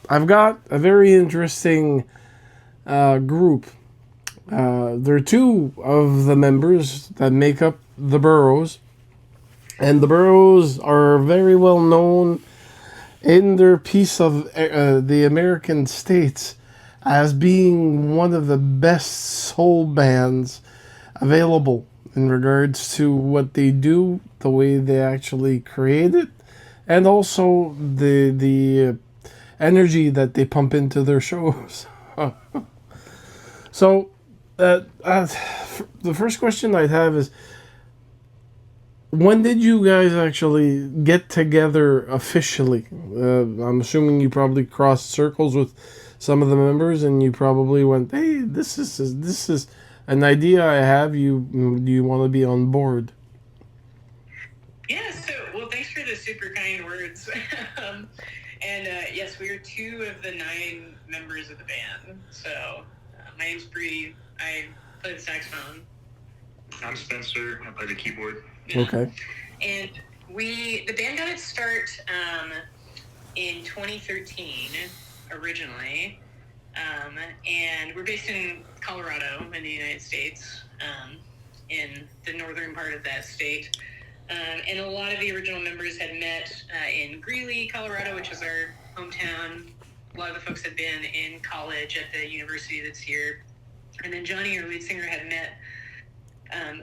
I've got a very interesting group. There are two of the members that make up the Bourroughs, and the Bourroughs are very well known in their piece of the American states as being one of the best soul bands available in regards to what they do, the way they actually create it, and also the energy that they pump into their shows. So, the first question I'd have is, when did you guys actually get together officially? I'm assuming you probably crossed circles with some of the members, and you probably went, "Hey, this is an idea I have. Do you want to be on board?" Yeah, so, well, thanks for the super kind words. And yes, we are two of the 9 members of the band. So, my name's Bree. I play the saxophone. I'm Spencer. I play the keyboard. Yeah. Okay. And the band got its start in 2013 originally. And we're based in Colorado in the United States, in the northern part of that state. And a lot of the original members had met in Greeley, Colorado, which is our hometown. A lot of the folks had been in college at the university that's here. And then Johnny, our lead singer, had met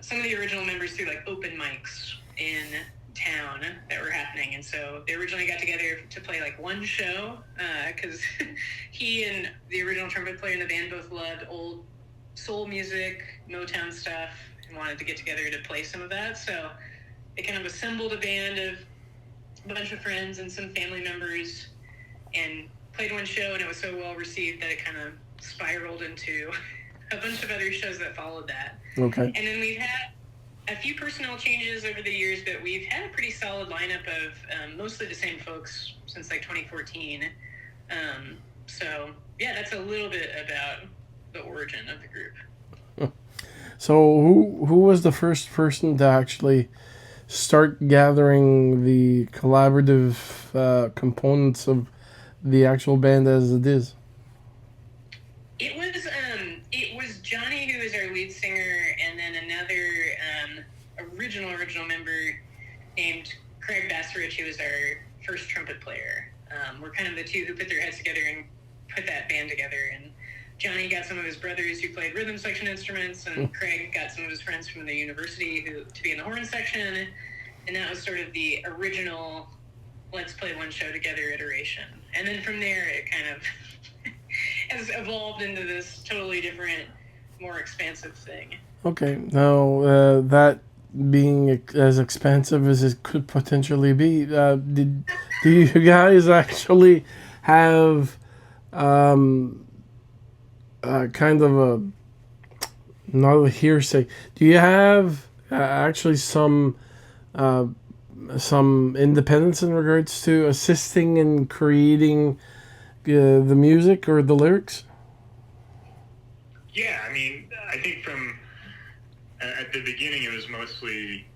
some of the original members through like open mics in town that were happening. And so they originally got together to play like one show because he and the original trumpet player in the band both loved old soul music, Motown stuff, and wanted to get together to play some of that. So they kind of assembled a band of a bunch of friends and some family members and played one show, and it was so well received that it kind of spiraled into a bunch of other shows that followed that. Okay. And then we've had a few personnel changes over the years, but we've had a pretty solid lineup of mostly the same folks since like 2014. So yeah, that's a little bit about the origin of the group. So who was the first person to actually start gathering the collaborative components of the actual band as it is? It was Johnny, who is our lead singer, and then another original member named Craig Bassrich, who was our first trumpet player. We're kind of the two who put their heads together and put that band together. And Johnny got some of his brothers who played rhythm section instruments, and Craig got some of his friends from the university to be in the horn section. And that was sort of the original let's play one show together iteration. And then from there, it kind of has evolved into this totally different, more expansive thing. Okay. Now, that being as expensive as it could potentially be, do you guys actually have kind of a, not a hearsay? Do you have actually some independence in regards to assisting in creating the music or the lyrics? Yeah, I mean, I think from at the beginning it was mostly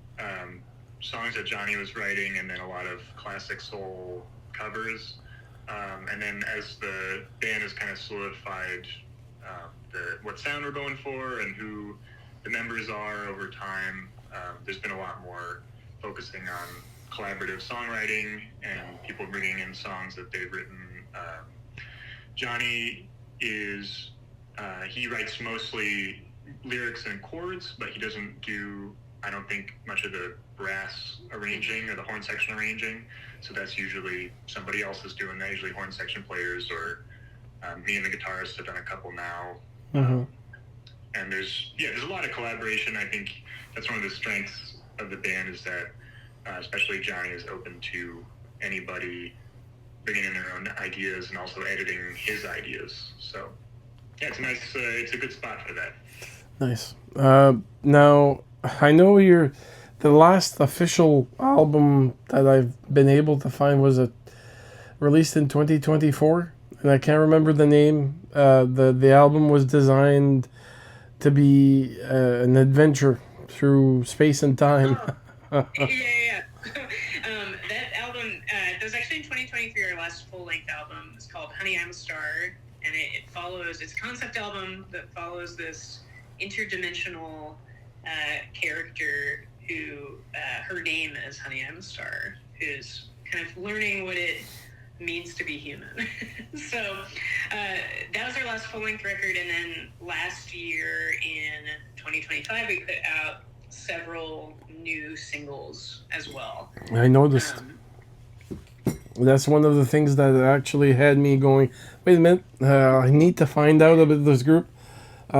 songs that Johnny was writing, and then a lot of classic soul covers. And then as the band has kind of solidified what sound we're going for and who the members are over time, there's been a lot more focusing on collaborative songwriting and people bringing in songs that they've written. Johnny is, he writes mostly lyrics and chords, but he doesn't do, I don't think, much of the brass arranging or the horn section arranging. So that's usually somebody else is doing that, usually horn section players, or me and the guitarist have done a couple now. Mm-hmm. And there's a lot of collaboration. I think that's one of the strengths of the band is that especially Johnny is open to anybody bringing in their own ideas and also editing his ideas. So yeah, it's a nice, it's a good spot for that. Nice. Now, I know the last official album that I've been able to find was released in 2024, and I can't remember the name. The album was designed to be an adventure through space and time. Yeah. That album, that was actually in 2023, our last full-length album. It's called Honey, I'm a Star, and it follows, it's a concept album that follows this interdimensional character who, her name is Honey, I'm a Star, who's kind of learning what it means to be human. So that was our last full-length record, and then last year in 2025 we put out several new singles as well. I noticed. That's one of the things that actually had me going, wait a minute, I need to find out about this group,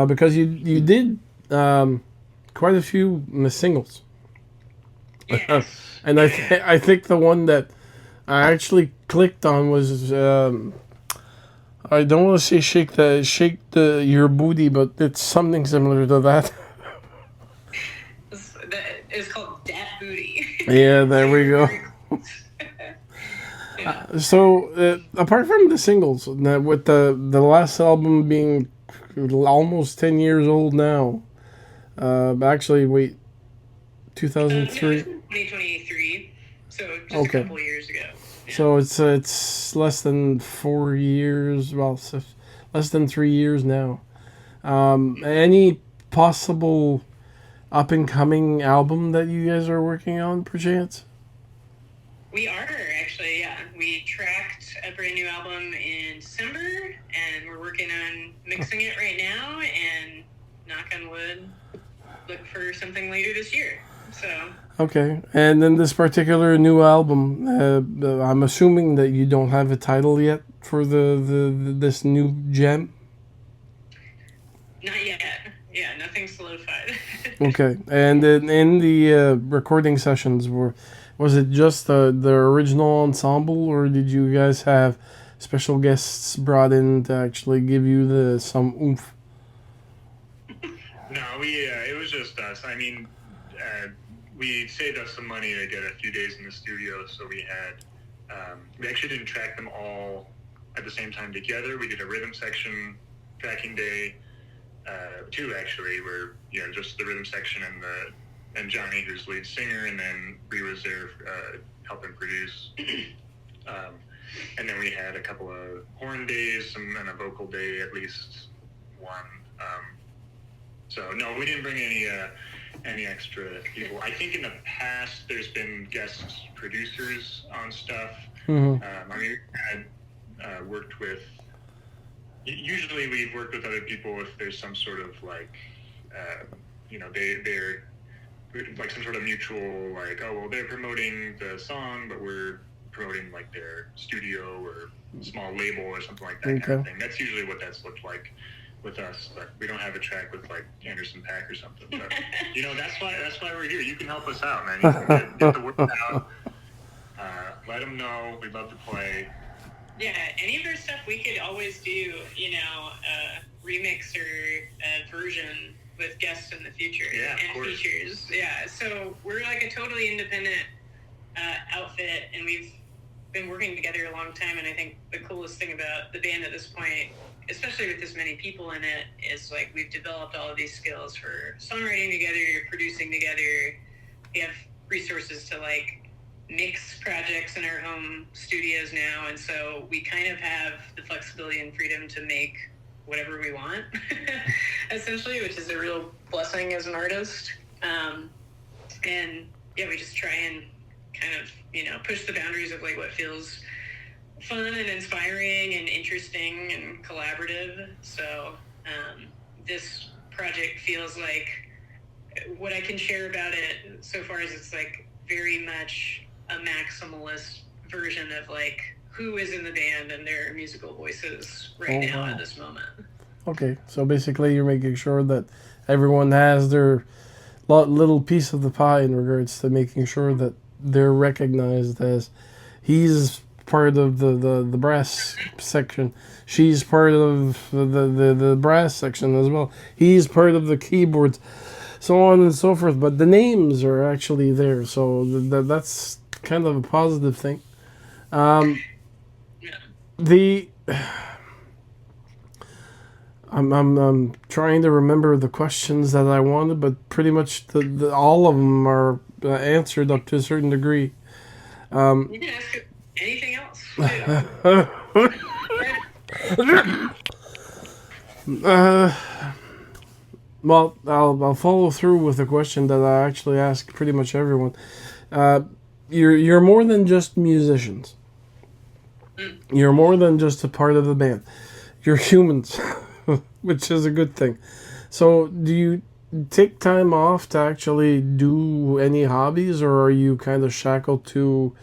because you did quite a few singles. Yes. And I think the one that I actually clicked on was, I don't want to say shake your booty, but it's something similar to that. It's called Dat Booty. Yeah, there we go. So apart from the singles, with the last album being almost 10 years old now, actually wait, 2003. 2023, so just Okay. a couple years ago. Yeah. So it's less than 4 years, well, less than 3 years now. Any possible up and coming album that you guys are working on, perchance? We are actually, yeah. We tracked a brand new album in December, and we're working on mixing it right now. And knock on wood, look for something later this year. So. Okay, and then this particular new album, I'm assuming that you don't have a title yet for this new gem. Not yet. Yeah, nothing's solidified. Okay, and then in the recording sessions, was it just the original ensemble, or did you guys have special guests brought in to actually give you some oomph? No, it was just us. I mean, we saved us some money to get a few days in the studio, so we actually didn't track them all at the same time together. We did a rhythm section tracking day, two actually, where just the rhythm section and Johnny, who's lead singer, and then Bree was there helping produce. And then we had a couple of horn days and a vocal day, at least one. So no, we didn't bring any extra people. I think in the past there's been guest producers on stuff. Mm-hmm. I mean, I worked with. Usually, we've worked with other people if there's some sort of like, they're like some sort of mutual, like, oh well, they're promoting the song, but we're promoting like their studio or small label or something like that kind of thing. That's usually what that's looked like with us, but we don't have a track with like Anderson .Paak or something. But that's why we're here. You can help us out, man. You can get the word out. Let them know we'd love to play. Yeah, any of their stuff we could always do, a remix or a version with guests in the future. Yeah, and of course. Features. Yeah, so we're like a totally independent outfit, and we've been working together a long time. And I think the coolest thing about the band at this point, especially with this many people in it, is like we've developed all of these skills for songwriting together, producing together. We have resources to like mix projects in our home studios now, and so we kind of have the flexibility and freedom to make whatever we want, essentially, which is a real blessing as an artist. And yeah, we just try and kind of push the boundaries of like what feels fun and inspiring and interesting and collaborative. So this project feels like what I can share about it so far is it's like very much a maximalist version of like who is in the band and their musical voices right now at this moment. Okay, so basically you're making sure that everyone has their little piece of the pie in regards to making sure that they're recognized as he's part of the brass section, she's part of the brass section as well, he's part of the keyboards, so on and so forth. But the names are actually there, so that's kind of a positive thing. I'm trying to remember the questions that I wanted, but pretty much all of them are answered up to a certain degree. You can ask anything else too. Well, I'll follow through with a question that I actually ask pretty much everyone. Uh, you're more than just musicians. You're more than just a part of the band. You're humans, which is a good thing. So, do you take time off to actually do any hobbies, or are you kind of shackled to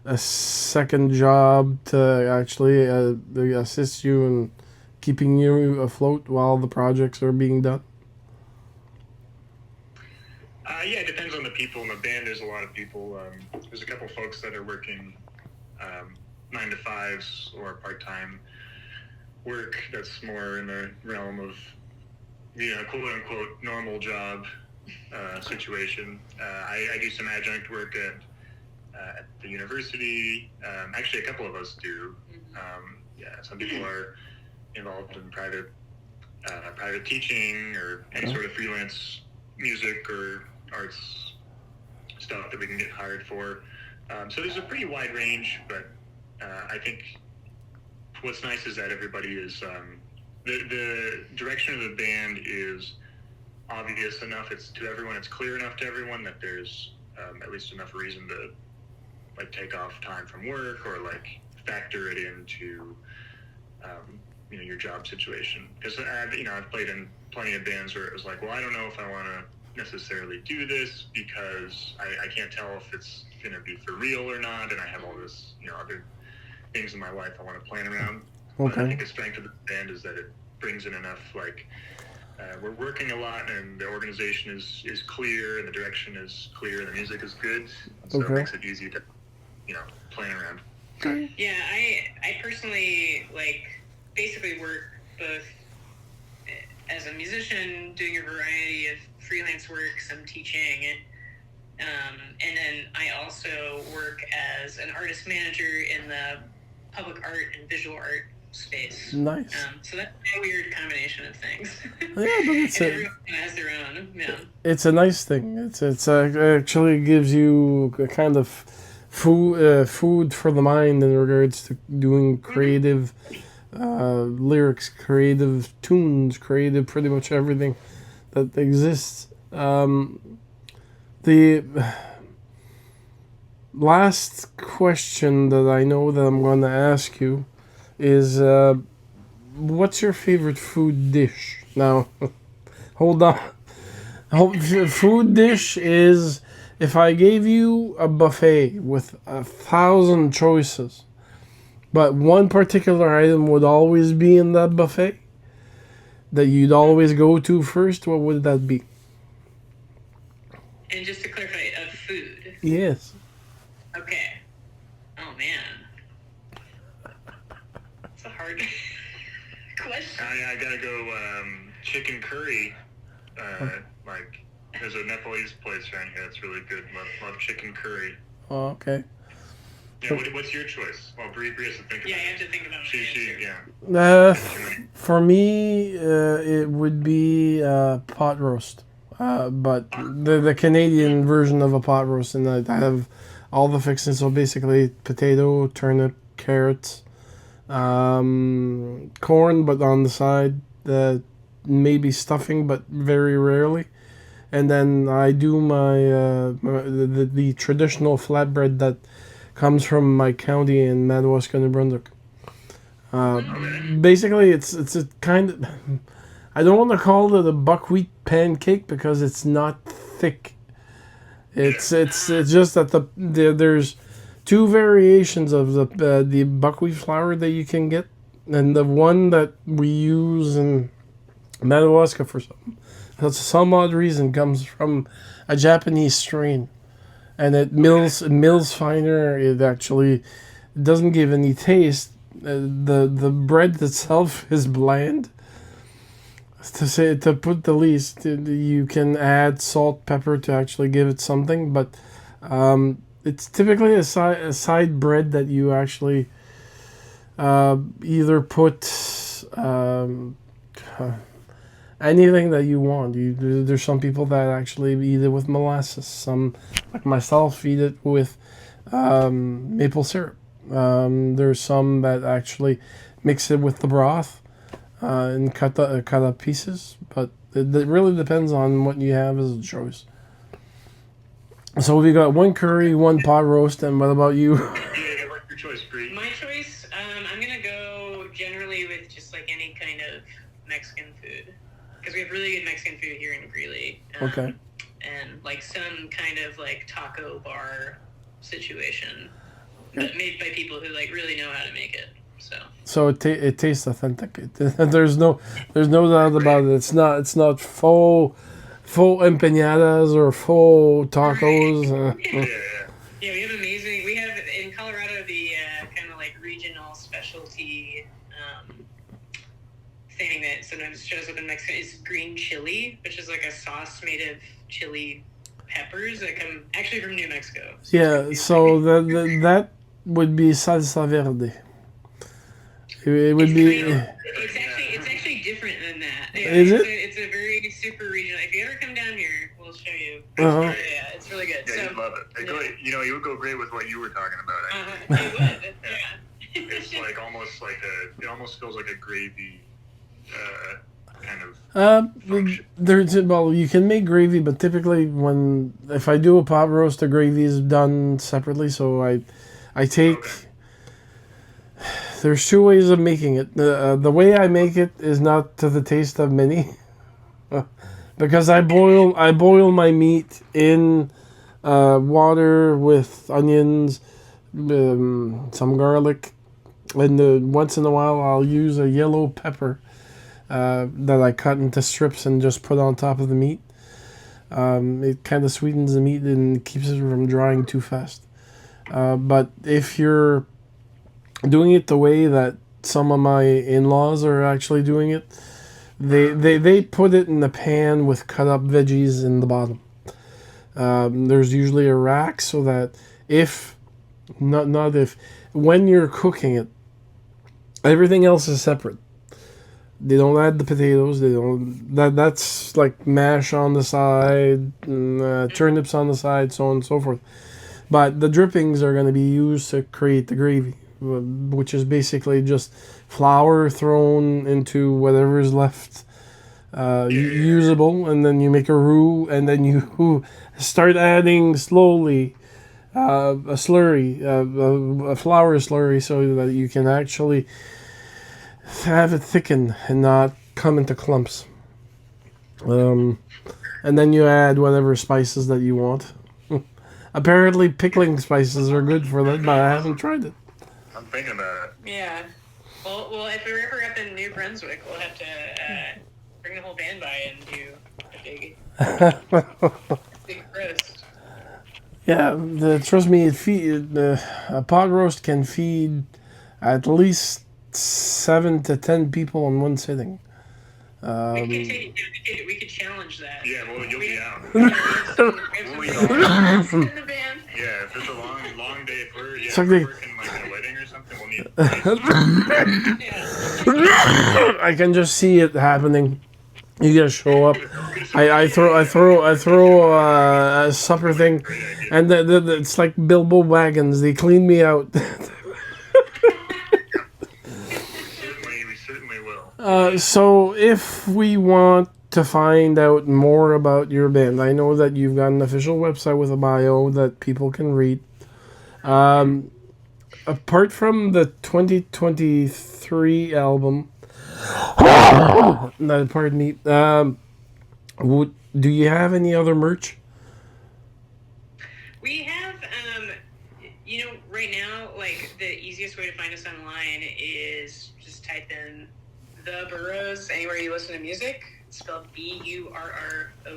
a second job to actually assist you in keeping you afloat while the projects are being done? Yeah, it depends on the people in the band. There's a lot of people. There's a couple folks that are working 9 to 5s or part-time work that's more in the realm of, quote-unquote normal job situation. I do some adjunct work at the university. Actually, a couple of us do. Some people are involved in private teaching or any sort of freelance music or arts stuff that we can get hired for. So there's a pretty wide range, but I think what's nice is that everybody is the direction of the band is obvious enough. It's to everyone. It's clear enough to everyone that there's at least enough reason to like take off time from work or like factor it into your job situation. Because I've played in plenty of bands where it was like, well, I don't know if I want to necessarily do this because I can't tell if it's going to be for real or not, and I have all this other things in my life I want to plan around. Okay. But I think the strength of the band is that it brings in enough we're working a lot and the organization is clear and the direction is clear and the music is good, so it makes it easy to plan around. Okay. Yeah, I personally basically work both as a musician, doing a variety of freelance work, some teaching, and then I also work as an artist manager in the public art and visual art space. Nice. So that's a weird combination of things. Yeah, but it's everyone has their own. Yeah. It's a nice thing. It's actually gives you a kind of food for the mind in regards to doing creative lyrics, creative tunes, creative pretty much everything that exists. The last question that I know that I'm going to ask you is, what's your favorite food dish? Now, hold on. Food dish is, if I gave you a buffet with 1,000 choices, but one particular item would always be in that buffet that you'd always go to first, what would that be? And just to clarify, of food. Yes. Okay. Oh man, it's a hard question. I gotta go chicken curry. There's a Nepalese place around here that's really good. Love chicken curry. Oh, okay. Yeah, what's your choice? Well, Bree has to think about it. Yeah, I have to think about it. Yeah. For me, it would be pot roast. But the Canadian version of a pot roast, and I have all the fixings. So basically, potato, turnip, carrots, corn, but on the side, maybe stuffing, but very rarely. And then I do my the traditional flatbread that comes from my county in Madawaska, New Brunswick. Basically, it's a kind of, I don't want to call it a buckwheat pancake because it's not thick. It's just that there's two variations of the buckwheat flour that you can get, and the one that we use in Madawaska for some odd reason comes from a Japanese strain, and it mills finer. It actually doesn't give any taste. The bread itself is bland. To put the least, you can add salt, pepper to actually give it something, but it's typically a side bread that you actually either put anything that you want. There's some people that actually eat it with molasses. Some, like myself, eat it with maple syrup. There's some that actually mix it with the broth, and cut up pieces. But it really depends on what you have as a choice. So we got one curry, one pot roast, and what about you? Yeah, what's your choice, Bree? My choice, I'm gonna go generally with just like any kind of Mexican food, because we have really good Mexican food here in Greeley. Okay. And like some kind of like taco bar situation, but made by people who like really know how to make it. So it tastes authentic. There's no doubt about it. It's not faux empanadas or faux tacos. Yeah, we have amazing. We have in Colorado the kind of like regional specialty thing that sometimes shows up in Mexico is green chili, which is like a sauce made of chili peppers that come actually from New Mexico. So that would be salsa verde. It would be. It's actually different than that. Yeah, is it? It's a very super regional. If you ever come down here, we'll show you. Uh-huh. Yeah, it's really good. Yeah, you'd love it. You would go great with what you were talking about. It would. Yeah. It's like it almost feels like a gravy kind of. Well, you can make gravy, but typically if I do a pot roast, the gravy is done separately. So I take. Okay. There's two ways of making it. The way I make it is not to the taste of many, because I boil my meat in water with onions, some garlic, and once in a while I'll use a yellow pepper that I cut into strips and just put on top of the meat. It kind of sweetens the meat and keeps it from drying too fast. But if you're doing it the way that some of my in-laws are actually doing it, they put it in the pan with cut up veggies in the bottom. There's usually a rack so that when you're cooking it, everything else is separate. They don't add the potatoes. That's like mash on the side, turnips on the side, so on and so forth. But the drippings are going to be used to create the gravy, which is basically just flour thrown into whatever is left usable, and then you make a roux, and then you start adding slowly a slurry, a flour slurry, so that you can actually have it thicken and not come into clumps. And then you add whatever spices that you want. Apparently pickling spices are good for that, but I haven't tried it. I'm thinking about it. Yeah. Well, if we're ever up in New Brunswick, we'll have to bring the whole band by and do a big roast. Yeah, trust me, a pot roast can feed at least 7 to 10 people in one sitting. We could challenge that. Yeah, well, you'll be out. Yeah, if it's a long day, if we're working like at a wedding or something, we'll need. I can just see it happening. You gotta show up. I throw a supper thing, and it's like Bilbo Wagons. They clean me out. We certainly will. So if we want to find out more about your band, I know that you've got an official website with a bio that people can read. Apart from the 2023 album, no, pardon me. Do you have any other merch? We have, right now, like the easiest way to find us online is just type in The Bourroughs anywhere you listen to music. It's spelled BURROUGHS.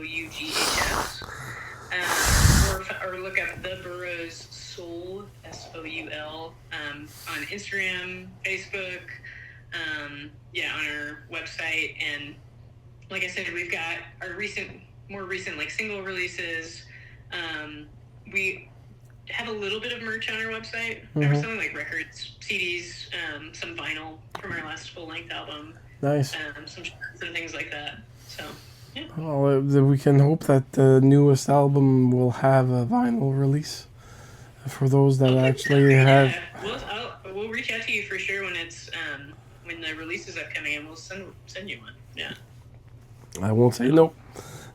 Or look up The Bourroughs Soul, SOUL, on Instagram, Facebook, on our website. And like I said, we've got our more recent like single releases. We have a little bit of merch on our website. There were something like records, CDs, some vinyl from our last full-length album. Nice. Some shirts and things like that. So, yeah. Well, we can hope that the newest album will have a vinyl release for those that actually have. We'll reach out to you for sure when it's the release is upcoming, and we'll send you one. Yeah. I won't say no.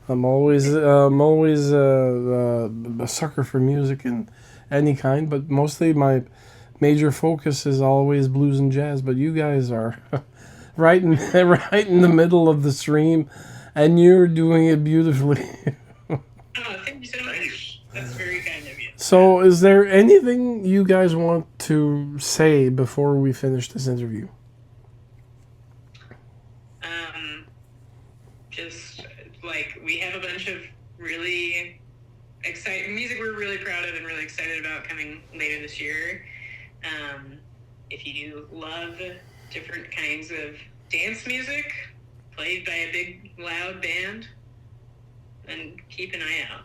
I'm always a sucker for music in any kind, but mostly my major focus is always blues and jazz. But you guys are right in right in the middle of the stream, and you're doing it beautifully. Oh, thank you so much. That's very kind of you. So, is there anything you guys want to say before we finish this interview? Just like we have a bunch of really exciting music we're really proud of and really excited about coming later this year. If you love different kinds of dance music played by a big loud band, then keep an eye out.